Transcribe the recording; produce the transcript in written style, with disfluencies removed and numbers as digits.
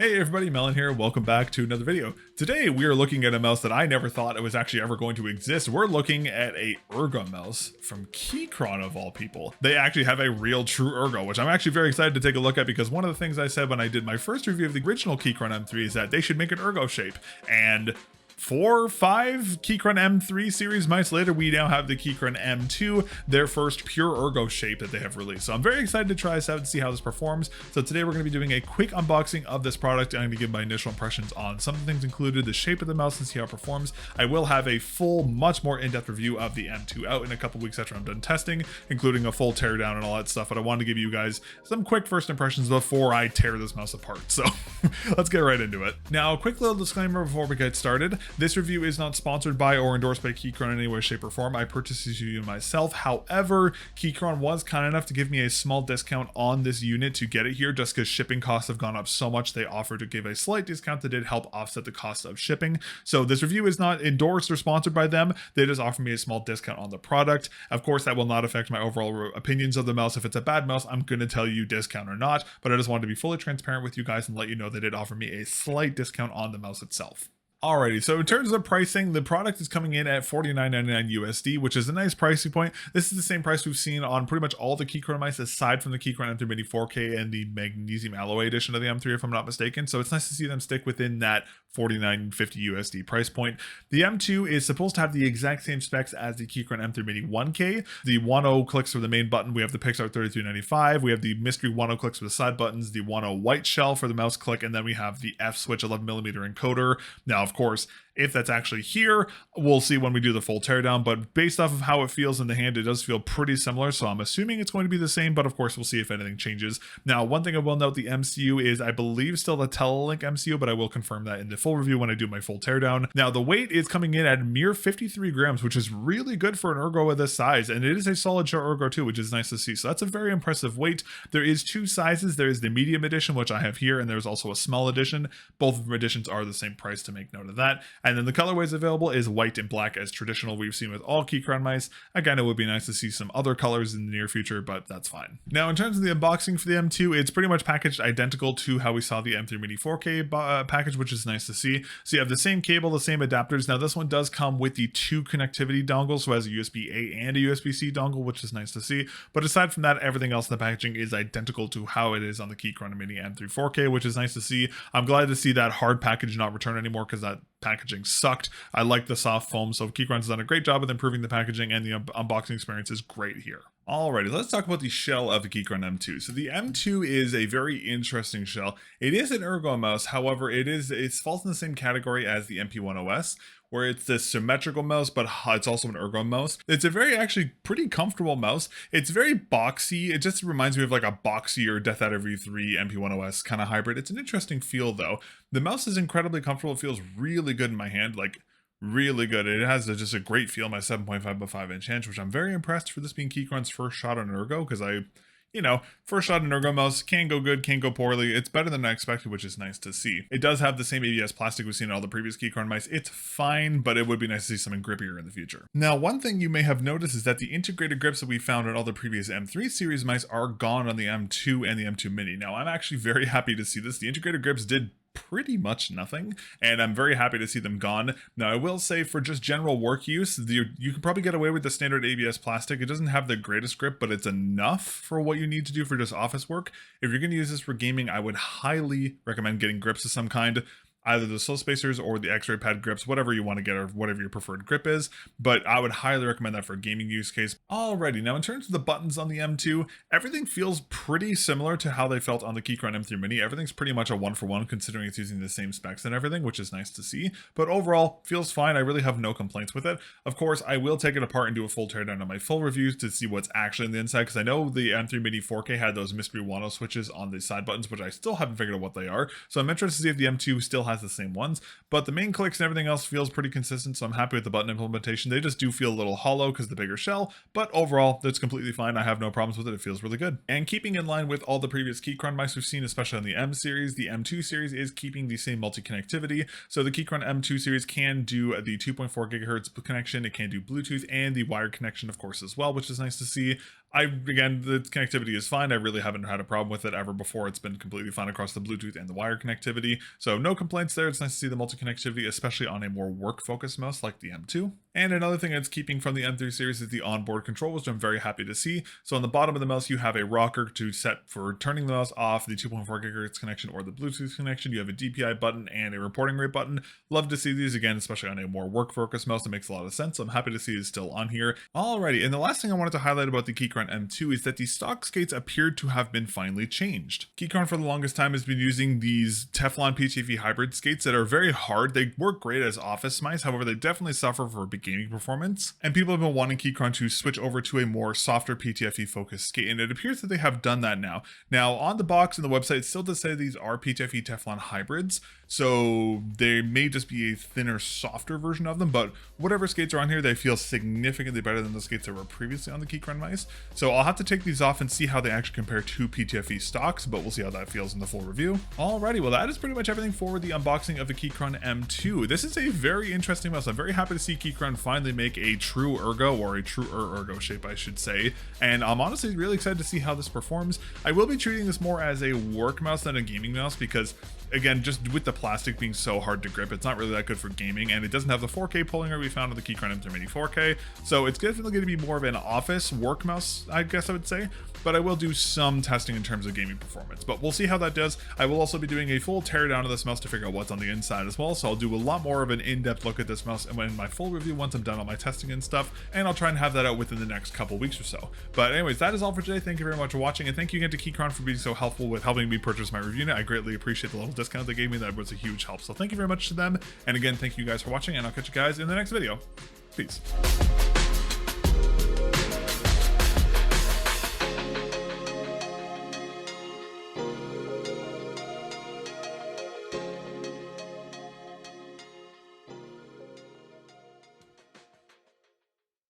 Hey everybody, mel0n here. Welcome back to another video. Today we are looking at a mouse that I never thought it was actually ever going to exist. We're looking at a ergo mouse from Keychron of all people. They actually have a real true ergo, which I'm actually very excited to take a look at because one of the things I said when I did my first review of the original Keychron M3 is that they should make an ergo shape. And 4-5 Keychron M3 series mice later, we now have the Keychron M2, their first pure ergo shape that they have released. So I'm very excited to try this out and see how this performs. So today we're going to be doing a quick unboxing of this product. I'm going to give my initial impressions on some of the things included, the shape of the mouse, and see how it performs. I will have a full, much more in-depth review of the M2 out in a couple weeks after I'm done testing, including a full teardown and all that stuff. But I wanted to give you guys some quick first impressions before I tear this mouse apart. So let's get right into it. Now, a quick little disclaimer before we get started. This review is not sponsored by or endorsed by Keychron in any way, shape, or form. I purchased this unit myself. However, Keychron was kind enough to give me a small discount on this unit to get it here, just because shipping costs have gone up so much. They offered to give a slight discount that did help offset the cost of shipping. So this review is not endorsed or sponsored by them. They just offer me a small discount on the product. Of course, that will not affect my overall opinions of the mouse. If it's a bad mouse, I'm going to tell you discount or not, but I just wanted to be fully transparent with you guys and let you know they did offer me a slight discount on the mouse itself. Alrighty, so in terms of pricing, the product is coming in at $49.99 USD, which is a nice pricing point. This is the same price we've seen on pretty much all the Keychron mice, aside from the Keychron M3 Mini 4K and the Magnesium Alloy edition of the M3, if I'm not mistaken. So it's nice to see them stick within that $49.50 USD price point. The M2 is supposed to have the exact same specs as the Keychron M3 Mini 1K. The 1.0 clicks for the main button. We have the Pixar 3395. We have the mystery 1.0 clicks for the side buttons, the 1.0 white shell for the mouse click, and then we have the F switch 11mm encoder. Now, of course, if that's actually here, we'll see when we do the full teardown, but based off of how it feels in the hand, it does feel pretty similar, so I'm assuming it's going to be the same, but of course we'll see if anything changes. Now, one thing I will note, the MCU is, I believe, still the Telelink MCU, but I will confirm that in the full review when I do my full teardown. Now, the weight is coming in at mere 53 grams, which is really good for an ergo of this size, and it is a solid shell ergo too, which is nice to see, so that's a very impressive weight. There is two sizes. There is the medium edition, which I have here, and there's also a small edition. Both of them editions are the same price, to make note of that. And then the colorways available is white and black, as traditional we've seen with all Keychron mice. Again, it would be nice to see some other colors in the near future, but that's fine. Now, in terms of the unboxing for the M2, it's pretty much packaged identical to how we saw the M3 Mini 4K package, which is nice to see. So you have the same cable, the same adapters. Now, this one does come with the two connectivity dongles, so it has a USB-A and a USB-C dongle, which is nice to see. But aside from that, everything else in the packaging is identical to how it is on the Keychron Mini M3 4K, which is nice to see. I'm glad to see that hard package not return anymore, because that packaging sucked. I like the soft foam, so Keychron's done a great job with improving the packaging, and the unboxing experience is great here. Alrighty, let's talk about the shell of the Keychron M2. So the M2 is a very interesting shell. It is an ergo mouse, however, it falls in the same category as the MP1OS, where it's this symmetrical mouse, but it's also an ergo mouse. It's a very, actually, pretty comfortable mouse. It's very boxy. It just reminds me of like a boxier Death Adder V3 MP1OS kind of hybrid. It's an interesting feel though. The mouse is incredibly comfortable. It feels really good in my hand, like really good. It has just a great feel, my 7.5 by 5 inch hand, which I'm very impressed for this being Keychron's first shot on ergo, because first shot in ergo mouse can go good, can go poorly. It's better than I expected, which is nice to see. It does have the same ABS plastic we've seen in all the previous Keychron mice. It's fine, but it would be nice to see something grippier in the future. Now, one thing you may have noticed is that the integrated grips that we found on all the previous M3 series mice are gone on the M2 and the M2 Mini. Now, I'm actually very happy to see this. The integrated grips did pretty much nothing, and I'm very happy to see them gone. Now, I will say, for just general work use, you can probably get away with the standard ABS plastic. It doesn't have the greatest grip, but it's enough for what you need to do for just office work. If you're going to use this for gaming, I would highly recommend getting grips of some kind, either the slow spacers or the x-ray pad grips, whatever you want to get, or whatever your preferred grip is, but I would highly recommend that for a gaming use case. Alrighty, now in terms of the buttons on the M2, everything feels pretty similar to how they felt on the Keychron M3 Mini. Everything's pretty much a one-for-one, considering it's using the same specs and everything, which is nice to see, but overall, feels fine. I really have no complaints with it. Of course, I will take it apart and do a full teardown on my full reviews to see what's actually in the inside, because I know the M3 Mini 4K had those mystery 1.0 switches on the side buttons, which I still haven't figured out what they are, so I'm interested to see if the M2 still has the same ones, but the main clicks and everything else feels pretty consistent, so I'm happy with the button implementation. They just do feel a little hollow because of the bigger shell, but overall, that's completely fine. I have no problems with it. It feels really good. And keeping in line with all the previous Keychron mice we've seen, especially on the M series, the M2 series is keeping the same multi-connectivity. So the Keychron M2 series can do the 2.4 gigahertz connection, it can do Bluetooth and the wired connection, of course, as well, which is nice to see. Again, the connectivity is fine. I really haven't had a problem with it ever before. It's been completely fine across the Bluetooth and the wire connectivity. So no complaints there. It's nice to see the multi-connectivity, especially on a more work-focused mouse like the M2. And another thing it's keeping from the M3 series is the onboard controls, which I'm very happy to see. So on the bottom of the mouse, you have a rocker to set for turning the mouse off, the 2.4 gigahertz connection or the Bluetooth connection. You have a DPI button and a reporting rate button. Love to see these again, especially on a more work-focused mouse. It makes a lot of sense. So I'm happy to see it's still on here. Alrighty, and the last thing I wanted to highlight about the Keychron M2 is that the stock skates appeared to have been finally changed. Keychron for the longest time has been using these Teflon PTFE hybrid skates that are very hard. They work great as office mice, however they definitely suffer for gaming performance, and people have been wanting Keychron to switch over to a more softer PTFE focused skate, and it appears that they have done that now. Now on the box and the website it still does say these are PTFE Teflon hybrids, so they may just be a thinner, softer version of them, but whatever skates are on here, they feel significantly better than the skates that were previously on the Keychron mice. So I'll have to take these off and see how they actually compare to PTFE stocks, but we'll see how that feels in the full review. Alrighty, well that is pretty much everything for the unboxing of the Keychron M2. This is a very interesting mouse. I'm very happy to see Keychron finally make a true ergo, or a truer ergo shape I should say, and I'm honestly really excited to see how this performs. I will be treating this more as a work mouse than a gaming mouse because again, just with the plastic being so hard to grip, it's not really that good for gaming, and it doesn't have the 4K polling rate we found on the Keychron M3 Mini 4K, so it's definitely going to be more of an office work mouse, I guess I would say, but I will do some testing in terms of gaming performance, but we'll see how that does. I will also be doing a full teardown of this mouse to figure out what's on the inside as well, so I'll do a lot more of an in-depth look at this mouse and when my full review once I'm done on my testing and stuff, and I'll try and have that out within the next couple weeks or so. But anyways, that is all for today. Thank you very much for watching, and thank you again to Keychron for being so helpful with helping me purchase my review unit. I greatly appreciate the little discount they gave me. That was a huge help, so thank you very much to them, and again, thank you guys for watching, and I'll catch you guys in the next video. Peace.